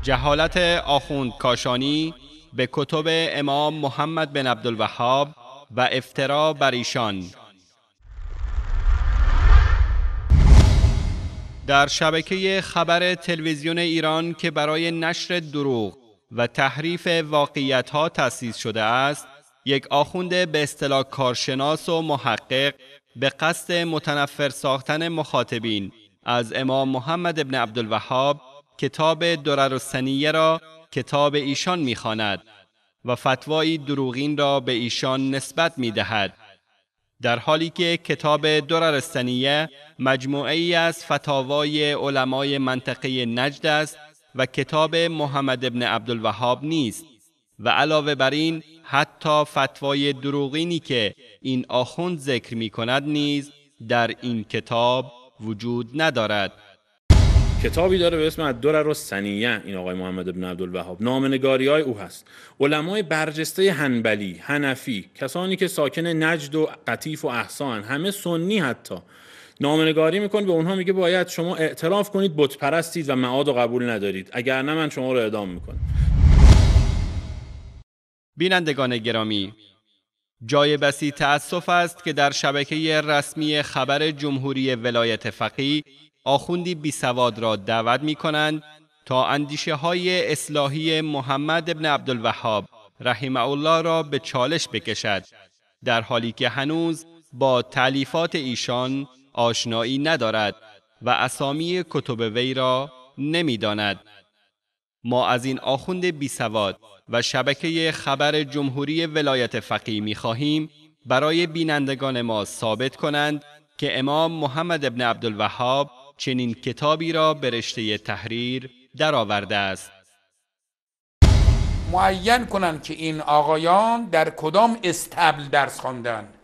جهالت آخوند کاشانی به کتب امام محمد بن عبدالوهاب و افترا بر ایشان. در شبکه خبر تلویزیون ایران که برای نشر دروغ و تحریف واقعیت‌ها تأسیس شده است، یک آخوند به اصطلاح کارشناس و محقق به قصد متنفر ساختن مخاطبین از امام محمد بن عبدالوهاب کتاب دررالسنیه را کتاب ایشان می‌خواند و فتوای دروغین را به ایشان نسبت می‌دهد، در حالی که کتاب دررالسنیه مجموعه‌ای از فتاوای علمای منطقه نجد است و کتاب محمد بن عبدالوهاب نیست و علاوه بر این حتی فتوای دروغینی که این آخوند ذکر می‌کند نیز در این کتاب وجود ندارد. کتابی داره به اسم الدررالسنیه، این آقای محمد بن عبدالوهاب، نامه‌نگاری‌های او هست. علمای برجسته حنبلی، حنفی، کسانی که ساکن نجد و قطیف و احسان، همه سنی حتی، نامه‌نگاری میکنه به اونها، میگه باید شما اعتراف کنید بت پرستید و معاد و قبول ندارید، اگر نه من شما رو اعدام میکنم. بینندگان گرامی، جای بسی تأسف است که در شبکه رسمی خبر جمهوری ولایت فقیه آخوندی بیسواد را دعوت می کنند تا اندیشه های اصلاحی محمد بن عبدالوهاب رحمه الله را به چالش بکشد، در حالی که هنوز با تألیفات ایشان آشنایی ندارد و اسامی کتب وی را نمی داند. ما از این آخوند بیسواد و شبکه خبر جمهوری ولایت فقیه می خواهیم برای بینندگان ما ثابت کنند که امام محمد بن عبدالوهاب چنین کتابی را به رشته تحریر درآورده است. معین کنند که این آقایان در کدام استبل درس خواندند.